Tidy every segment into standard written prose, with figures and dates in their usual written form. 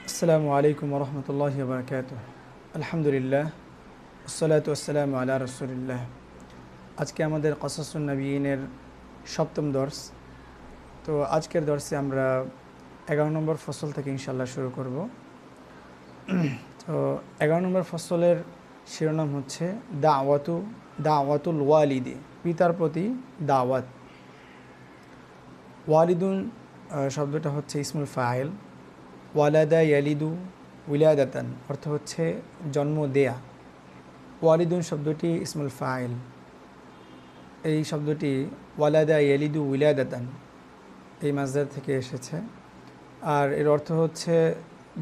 আসসালামু আলাইকুম রহমতুল্লাহি ওয়া বারাকাতুহু। আলহামদুলিল্লাহ, ওয়াসসালাতু ওয়াসসালামু আলা রাসূলিল্লাহ। আজকে আমাদের কসাসুন নবীনের সপ্তম দর্স। তো আজকের দর্সে আমরা 11 নম্বর ফসল থেকে ইনশাআল্লাহ শুরু করব। তো 11 নম্বর ফসলের শিরোনাম হচ্ছে দাওয়াতুল ওয়ালিদি, পিতার প্রতি দাওয়াত। ওয়ালিদুন শব্দটা হচ্ছে ইসমুল ফাইল। ওয়ালাদা ইয়ালিদু উইলাদাতান অর্থ হচ্ছে জন্ম দেয়া। ওয়ালিদুন শব্দটি ইসমুল ফাইল। এই শব্দটি ওয়ালাদা ইয়ালিদু উইলাদাতান এই মাসদার থেকে এসেছে। আর এর অর্থ হচ্ছে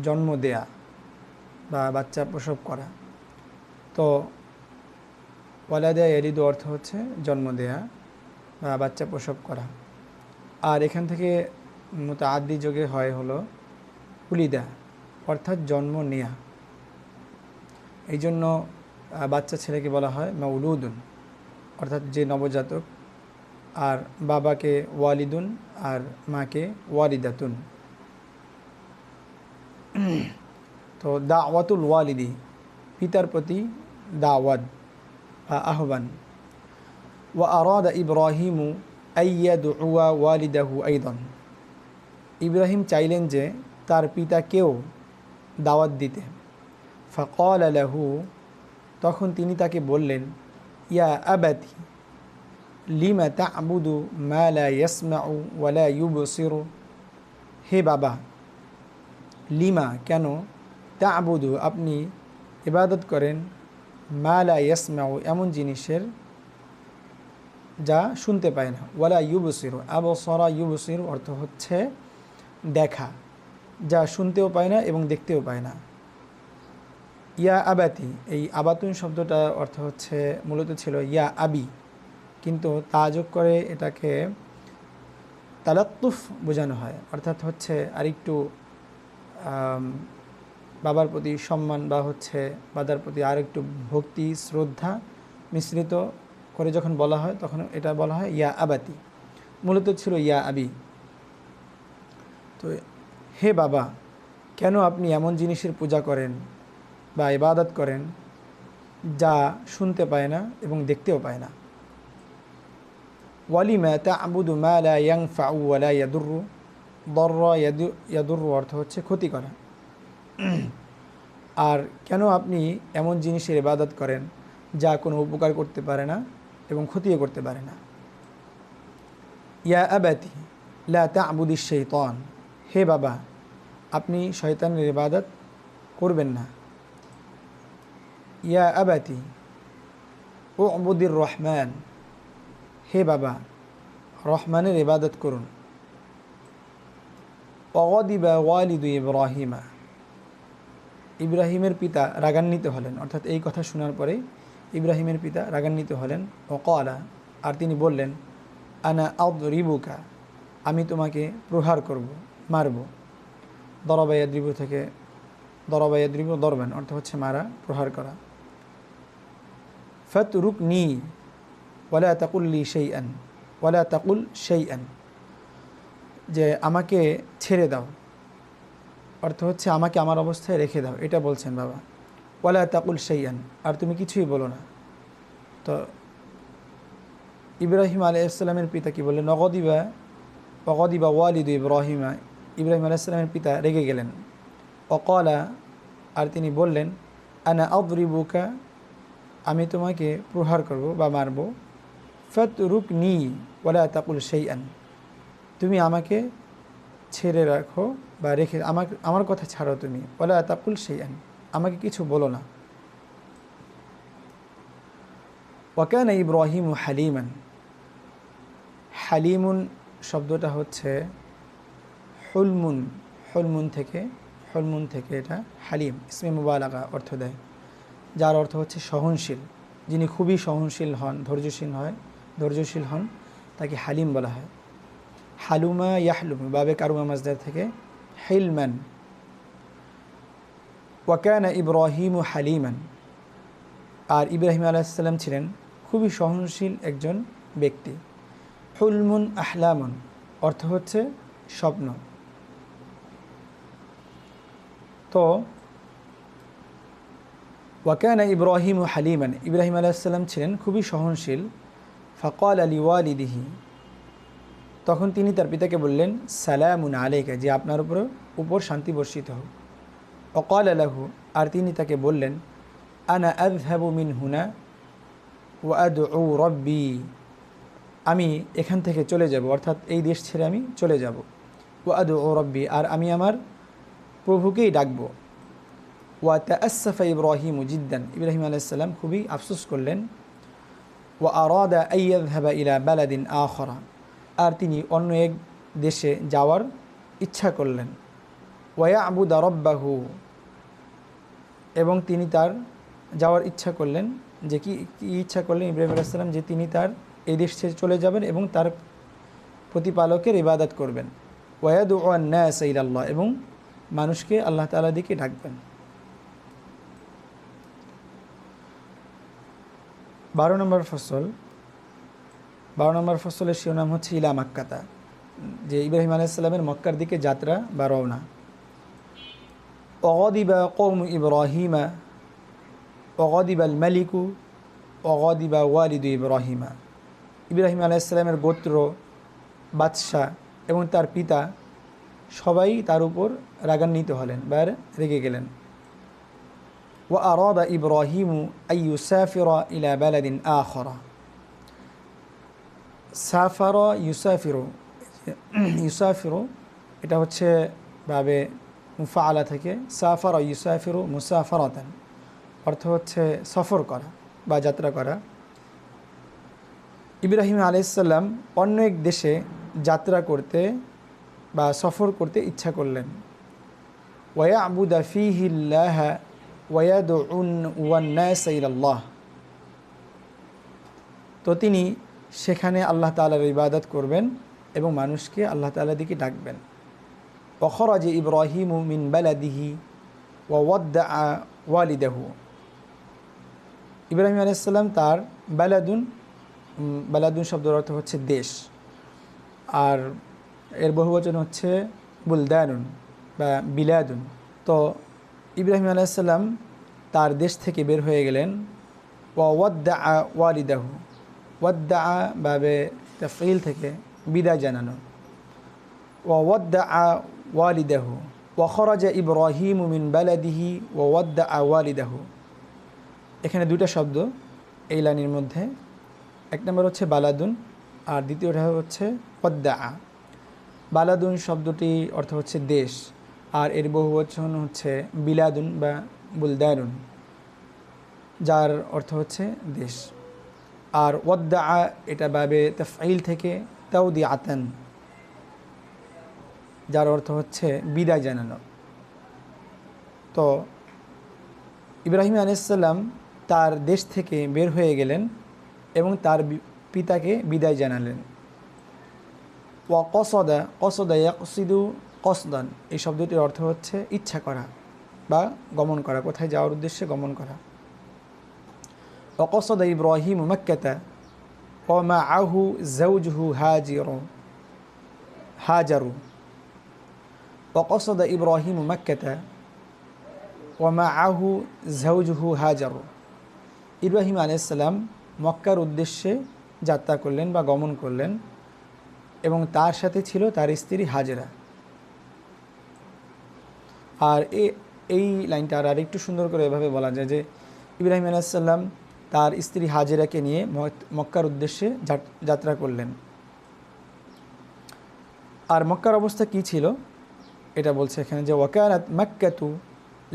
জন্ম দেয়া বা বাচ্চা প্রসব করা। তো ওয়ালাদা ইয়ালিদু অর্থ হচ্ছে জন্ম দেয়া বা বাচ্চা প্রসব করা। আর এখান থেকে মুতাআদ্দি যোগে হয় হলো উলিদা, অর্থাৎ জন্ম নেয়া। এই জন্য বাচ্চা ছেলেকে বলা হয় মাউলুদুন, অর্থাৎ যে নবজাতক। আর বাবাকে ওয়ালিদুন আর মাকে ওয়ালিদাতুন। তো দাওয়াতুল ওয়ালিদি, পিতার প্রতি দাওয়াত বা আহ্বান। ওয়া আরাদা ইব্রাহিমু আইয়াদউয়া ওয়ালিদাহু আইদান। ইব্রাহিম চাইলেন যে তার পিতাকেও দাওয়াত দিতে। ফাকাল লাহু, তখন তিনি তাকে বললেন, ইয়া আবাতি লিমা তা'বুদু মা লা ইয়াসমাউ ওয়া লা ইউবসিরু। হে বাবা, লিমা কেন, তা'বুদু আপনি ইবাদত করেন, মা লা ইয়াসমাউ এমন জিনিসের যা শুনতে পায় না, ওয়ালা ইউবসিরু আবসারা ইউবসিরু অর্থ হচ্ছে দেখা, যা শুনতেও পায় না এবং দেখতেও পায় না। ইয়া আবাতি, এই আবাতুন শব্দটা অর্থ হচ্ছে মূলত ছিল ইয়া আবি, কিন্তু তাযোগ করে এটাকে তালাত্তুফ বোঝানো হয়, অর্থাৎ হচ্ছে আরেকটু বাবার প্রতি সম্মান বা হচ্ছে বাবার প্রতি আরেকটু ভক্তি শ্রদ্ধা মিশ্রিত করে যখন বলা হয় তখন এটা বলা হয় ইয়া আবাতি। মূলত ছিল ইয়া আবি। তো হে বাবা, কেন আপনি এমন জিনিসের পূজা করেন বা ইবাদত করেন যা শুনতে পায় না এবং দেখতেও পায় না। ওয়ালিমা তা'বুদু মা লা ইয়ানফাউ ওয়া লা ইয়াদুররু। দররা ইয়াদুররু অর্থ হচ্ছে ক্ষতি করা। আর কেন আপনি এমন জিনিসের ইবাদত করেন যা কোনো উপকার করতে পারে না এবং ক্ষতিও করতে পারে না। ইয়া আবাতি লা তা'বুদিশ শাইতান। হে বাবা, আপনি শয়তানের ইবাদত করবেন না। ইয়া আবাতি উ'বুদির রহমান। হে বাবা, রহমানের ইবাদত করুন। ওয়াগদিবা ওয়ালিদু ইব্রাহিমা। ইব্রাহিমের পিতা রাগান্বিত হলেন, অর্থাৎ এই কথা শোনার পরে ইব্রাহিমের পিতা রাগান্বিত হলেন। ওয়াকালা, আর তিনি বললেন, আনা আদরিবুকা, আমি তোমাকে প্রহার করব, মারব। দরবা ইয়াদরিবু থেকে দরবা ইয়াদরিবু দরবান অর্থ হচ্ছে মারা, প্রহার করা। ফাতরুকনি ওয়ালা তাকুল লি শাইআন ওয়ালা তাকুল শাইআন, যে আমাকে ছেড়ে দাও, অর্থ হচ্ছে আমাকে আমার অবস্থায় রেখে দাও, এটা বলছেন বাবা। ওয়ালা তাকুল শাইআন, আর তুমি কিছুই বলো না। তো ইব্রাহিম আলাইহিস সালামের পিতা কি বললেন, ওয়াগদিবা ওয়ালিদু ইব্রাহিমা। ইব্রাহিম আলাইহিস সালামের পিতা রেগে গেলেন। ওয়াকালা, আর তিনি বললেন, আনা আদরিবুকা, আমি তোমাকে প্রহার করব বা মারব। ফাতরুকনি ওয়ালা তাকুল শাইআন, তুমি আমাকে ছেড়ে রাখো বা রেখে আমার কথা ছাড়ো তুমি। ওয়ালা তাকুল শাইআন, আমাকে কিছু বলো না। ওয়াকানা ইব্রাহিমু হালিমান। হালিমুন শব্দটা হচ্ছে হুলমুন থেকে এটা হালিম ইসমে মুবালাগা অর্থ দেয়, যার অর্থ হচ্ছে সহনশীল। যিনি খুবই সহনশীল হন, ধৈর্যশীল হন তাকে হালিম বলা হয়। হালুমা ইয়াহলুমু বাবে কারুমা মাজদার থেকে হিলমান। ওয়াকানা ইব্রাহিমু হালিমান, আর ইব্রাহিম আলাইহিস সালাম ছিলেন খুবই সহনশীল একজন ব্যক্তি। হুলমুন আহলামুন অর্থ হচ্ছে স্বপ্ন। তো ওয়াকানা ইব্রাহিম হালিমান, ইব্রাহিম আলাইহিস সালাম ছিলেন খুবই সহনশীল। ফাকাল আলি ওয়ালিদিহি, তখন তিনি তার পিতাকে বললেন, সালামুন আলাইকা, যে আপনার উপর শান্তি বর্ষিত হোক। ওয়াকাল লাহু, আর তিনি তাকে বললেন, আনা আযহাবু মিন হুনা ওয়া আদউ রাব্বি, আমি এখান থেকে চলে যাব, অর্থাৎ এই দেশ ছেড়ে আমি চলে যাব। ওয়া আদউ রাব্বি, আর আমি আমার প্রভুকেই ডাকব। ওয়া তাআসসাফা ইব্রাহিমু জিদ্দান, ইব্রাহিম আলাইহিস সালাম খুবই আফসোস করলেন। ওয়া আরাদা আন ইয়াযহাবা ইলা বালাদিন আখরা, আর তিনি অন্য এক দেশে যাওয়ার ইচ্ছা করলেন। ওয়া ইয়াবুদা রাব্বাহু, এবং তিনি তার যাওয়ার ইচ্ছা করলেন, যে কি ইচ্ছা করলেন ইব্রাহিম আলাইহিস সালাম, যে তিনি তার এই দেশ ছেড়ে চলে যাবেন এবং তার প্রতিপালকের ইবাদত করবেন। ওয়া ইয়াদউ আন-নাস ইলাল্লাহ, এবং মানুষকে আল্লাহ তাআলার দিকে ডাকবেন। 12 নম্বর ফসল। 12 নম্বর ফসলের শিরোনাম হচ্ছে ইলা মাক্কাতা, যে ইব্রাহিম আলাইহিস সালামের মক্কার দিকে যাত্রা বা রওনা। ওয়াগাদিবা কওমু ইব্রাহিমা ওয়াগাদিবাল মালিকু ওয়াগাদিবা ওয়ালিদু ইব্রাহিমা, ইব্রাহিম আলাইহিস সালামের গোত্র, বাদশাহ এবং তার পিতা সবাই তার উপর রাগান্বিত হলেন বা রেগে গেলেন। ওয়া আরাদা ইব্রাহিমু আন ইউসাফিরা ইলা বালাদিন আখরা, সাফারা ইউসাফিরু, ইউসাফিরু এটা হচ্ছে ভাবে মুফাআলা থেকে, সাফারা ইউসাফিরু মুসাফারাতান, অর্থ হচ্ছে সফর করা বা যাত্রা করা। ইব্রাহিম আলাইহিস সালাম অন্য এক দেশে যাত্রা করতে বা সফর করতে ইচ্ছা করলেন। ওয়া ইয়াবুদা ফীহিল্লাহ ওয়া ইয়াদউন ওয়ান-নাস ইলাল্লাহ, তো তিনি সেখানে আল্লাহ তাআলার ইবাদত করবেন এবং মানুষকে আল্লাহ তাআলার দিকে ডাকবেন। ওয়া খরাজা ইব্রাহিমু মিন বালাদিহি ওয়া ওয়াদ্দাআ ওয়ালিদাহু, ইব্রাহিম আলাইহিস সালাম তার বালাদুন শব্দের অর্থ হচ্ছে দেশ, আর এর বহুবচন হচ্ছে বুলদানুন বা বিলাদুন। তো ইব্রাহিম আলাইহিস সালাম তার দেশ থেকে বের হয়ে গেলেন। ওয়া ওয়াদ্দাআ ওয়ালিদাহু, ওয়াদ্দাআ বাবে তাফঈল থেকে বিদায় জানানো। ওয়া ওয়াদ্দাআ ওয়ালিদাহু ওয়া খরাজা ইব্রাহিমু মিন বালাদিহি ওয়া ওয়াদ্দাআ ওয়ালিদাহু, এখানে দুইটা শব্দ এই লাইনের মধ্যে। এক নম্বর হচ্ছে বালাদুন, আর দ্বিতীয়টা হচ্ছে ওয়াদ্দাআ। বালাদুন শব্দটি অর্থ হচ্ছে দেশ, আর এর বহুবচন হচ্ছে বিলাদুন বা বুলদানুন, যার অর্থ হচ্ছে দেশ। আর ওয়াদ্দাআ এটা বাবে তাফঈল থেকে তাওদিআতান, যার অর্থ হচ্ছে বিদায় জানানো। তো ইব্রাহিম আলাইহিস সালাম তার দেশ থেকে বের হয়ে গেলেন এবং তার পিতাকে বিদায় জানালেন। ওয়া কসদা ইয়াকসিদু কসদান, এই শব্দটির অর্থ হচ্ছে ইচ্ছা করা বা গমন করা, কোথায় যাওয়ার উদ্দেশ্যে গমন করা। ওয়া কসদা ইব্রাহিম মাক্কাতা ওয়া মাআহু যাওজুহু হাজারু, ওয়া কসদা ইব্রাহিম মাক্কাতা ওয়া মাআহু যাওজুহু হাজারু, ইব্রাহিম আলাইহিস সালাম মক্কার উদ্দেশ্যে যাত্রা করলেন বা গমন করলেন এবং তার সাথে ছিল তার স্ত্রী হাজেরা। আর এই লাইনটা আর একটু সুন্দর করে এভাবে বলা যায় যে ইব্রাহিম আলাইহিস সালাম তার স্ত্রী হাজেরাকে নিয়ে মক্কার উদ্দেশ্যে যাত্রা করলেন। আর মক্কার অবস্থা কি ছিল এটা বলছে এখানে, যে ওয়াকানাত মাক্কাতু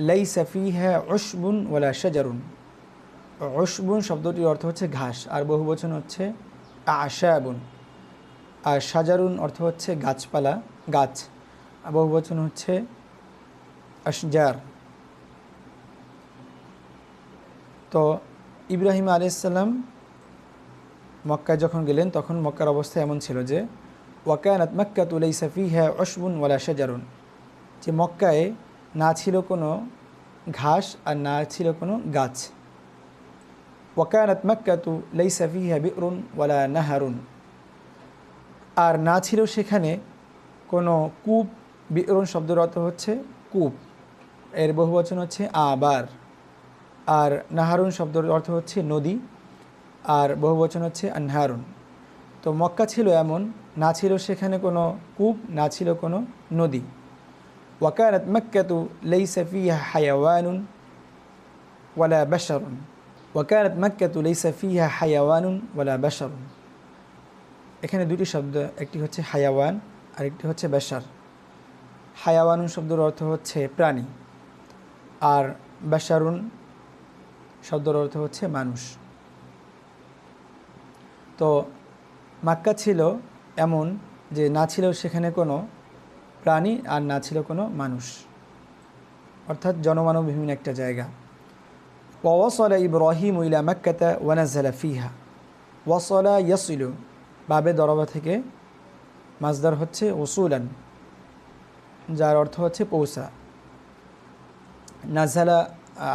লাইসা ফিহা উশবুন ওয়ালা শাজারুন, উশবুন শব্দটির অর্থ হচ্ছে ঘাস, আর বহুবচন হচ্ছে আশাবুন, আর শাজারুন অর্থ হচ্ছে গাছপালা, গাছ, আর বহুবচন হচ্ছে আশজার। তো ইব্রাহিম আলাইহিস সালাম মক্কায় যখন গেলেন তখন মক্কার অবস্থা এমন ছিল যে ওয়াকানাত মাক্কাতু লাইসা ফিহা উশবুন ওয়ালা শাজারুন, যে মক্কায় না ছিল কোনো ঘাস আর না ছিল কোনো গাছ। ওয়াকানাত মাক্কাতু লাইসা ফিহা বিরুন ওয়ালা নাহারুন, আর না ছিল সেখানে কোনো কূপ, বিরুন শব্দের অর্থ হচ্ছে কূপ, এর বহুবচন হচ্ছে আবার। আর নাহারুন শব্দের অর্থ হচ্ছে নদী, আর বহুবচন হচ্ছে আনহারুন। তো মক্কা ছিল এমন, না ছিল সেখানে কোনো কূপ, না ছিল কোনো নদী। ওয়াকানাত মাক্কাতু লাইসা ফিহা হায়াওয়ানুন ওয়ালা বাশারুন। ওয়াকানাত মাক্কাতু লাইসা ফিহা হায়াওয়ানুন ওয়ালা বাশারুন। এখানে দুটি শব্দ, একটি হচ্ছে হায়াওয়ান আর একটি হচ্ছে বাশার। হায়াওয়ানুন শব্দের অর্থ হচ্ছে প্রাণী, আর বাশারুন শব্দের অর্থ হচ্ছে মানুষ। তো মক্কা ছিল এমন যে না ছিল সেখানে কোনো প্রাণী আর না ছিল কোনো মানুষ, অর্থাৎ জনমানবহীন একটা জায়গা। ওয়াসালা ইব্রাহিম ইলা মাক্কাতা ওয়া নাযালা ফিহা। ওয়াসালা ইয়াসিলু, বাবে দরবা থেকে মাসদার হচ্ছে উসুলান, যার অর্থ হচ্ছে পৌঁছা। নাযালা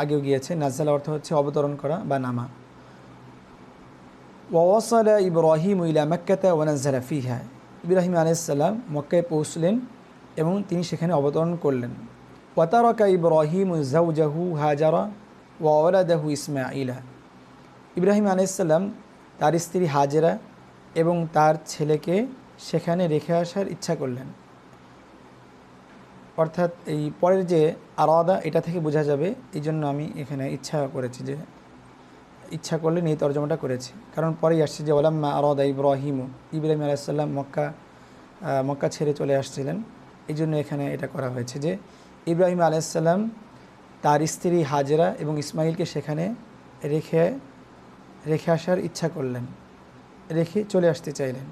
আগেও গিয়েছে, নাযালা অর্থ হচ্ছে অবতরণ করা বা নামা। ওয়াসালা ইব্রাহিম ইলা মাক্কাতা ওয়া নাযালা ফিহা। ইব্রাহিম আলাইহিস সালাম মক্কায় পৌঁছলেন এবং তিনি সেখানে অবতরণ করলেন। ওয়াতারাকা ইব্রাহিম যাওজাহু হাজারা ওয়া ওয়ালাদাহু ইসমাঈলা। ইব্রাহিম আলাইহিস সালাম তার স্ত্রী হাজেরা এবং তার ছেলেকে সেখানে রেখে আসার ইচ্ছা করলেন। অর্থাৎ এই পরের যে আরাদা, এটা থেকে বোঝা যাবে, এই জন্য আমি এখানে ইচ্ছা করেছি, যে ইচ্ছা করলেন এই তর্জমাটা করেছি, কারণ পরেই আসছে যে ওয়ালাম্মা আরাদা ইব্রাহিমু। ইব্রাহিম আলাইহিস সালাম মক্কা ছেড়ে চলে আসছিলেন, এই জন্য এখানে এটা করা হয়েছে যে ইব্রাহিম আলাইহিস সালাম তার স্ত্রী হাজেরা এবং ইসমাইলকে সেখানে রেখে আসার ইচ্ছা করলেন, রেখে চলে আসতে চাইলেন।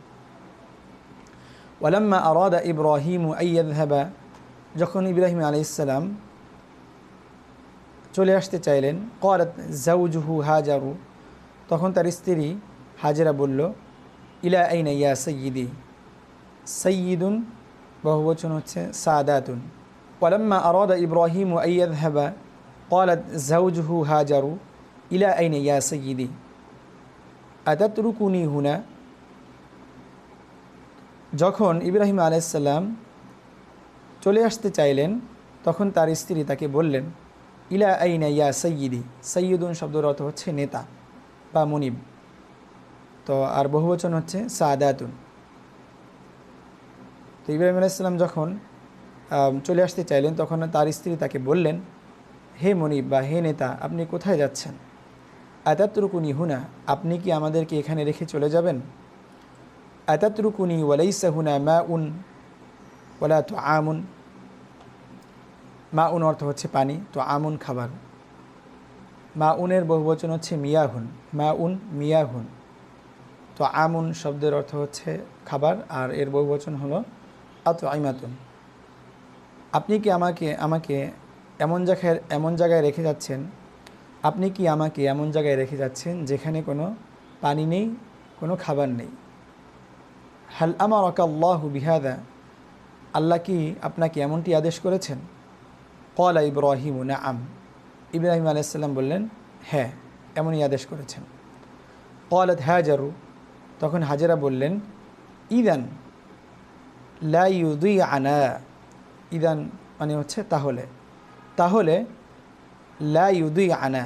ওয়ালাম্মা আরাদা ইব্রাহিমু আইয়াযহাবা, যখন ইব্রাহিম আলাইহিস সালাম চলে আসতে চাইলেন, ক্বালাত যাওজুহু হাজারু, তখন তার স্ত্রী হাজেরা বলল, ইলা আইনা ইয়া সাইয়্যিদি। সাইয়্যিদুন বহুবচন হচ্ছে সাদাতুন। ওয়ালাম্মা আরাদা ইব্রাহিমু আইয়াযহাবা ক্বালাত যাওজুহু হাজারু ইলা আইনা ইয়া সাইয়্যিদি আতাতরুকুনি হুনা। যখন ইব্রাহিম আলাইহিস সালাম চলে আসতে চাইলেন, তখন তার স্ত্রী তাকে বললেন, ইলা আইনা ইয়া সাইয়্যিদি। সাইয়্যিদুন শব্দের অর্থ হচ্ছে নেতা বা মুনিব, তো আর বহুবচন হচ্ছে সাদাতুন। তো ইব্রাহিম আলাইহিস সালাম যখন চলে আসতে চাইলেন, তখন তার স্ত্রী তাকে বললেন, হে মুনিব বা হে নেতা, আপনি কোথায় যাচ্ছেন? আতাতরুকুনি হুনা, আপনি কি আমাদেরকে এখানে রেখে চলে যাবেন? আতাতরুকুনি ওয়ালাইসা হুনা মাউন ওয়ালা তুআমুন। মাউন অর্থ হচ্ছে পানি, তো আমুন খাবার। মাউনের বহুবচন হচ্ছে মিয়াহুন, মাউন মিয়াহুন। তো আমুন শব্দের অর্থ হচ্ছে খাবার, আর এর বহুবচন হলো আতআইমাতুন। আপনি কি আমাকে এমন জায়গায় রেখে যাচ্ছেন, আপনি কি আমাকে এমন জায়গায় রেখে যাচ্ছেন যেখানে কোনো পানি নেই, কোনো খাবার নেই। হাল আমারাকা আল্লাহু বিহাদা, আল্লাহ কি আপনাকে এমনটি আদেশ করেছেন? ক্বালা ইব্রাহিমু নাআম, ইব্রাহিম আলাইহিস সালাম বললেন, হ্যাঁ, এমনই আদেশ করেছেন। ক্বালাত হাজারু, তখন হাজেরা বললেন, ইদান লা ইউদিআনা। ইদান মানে হচ্ছে তাহলে, তাহলে লা ইউদিআনা,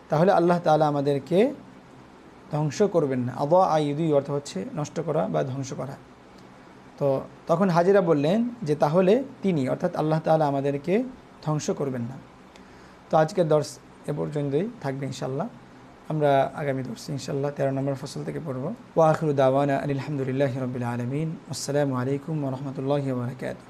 তাহলে আল্লাহ তাআলা আমাদেরকে ধ্বংস করবেন না। আদা আইউদি অর্থ হচ্ছে নষ্ট করা বা ধ্বংস করা। তো তখন হাজেরা বললেন যে তাহলে তিনি, অর্থাৎ আল্লাহ তাআলা আমাদেরকে ধ্বংস করবেন না। তো আজকের দর্স এ পর্যন্তই থাকবে ইনশাআল্লাহ। আমরা আগামী দর্সে ইনশাআল্লাহ 13 নম্বর ফসল থেকে পড়ব। ওয়া আখিরু দাওয়ানা আলহামদুলিল্লাহি রাব্বিল আলামিন। আসসালামু আলাইকুম ওয়া রাহমাতুল্লাহি ওয়া বারাকাতুহু।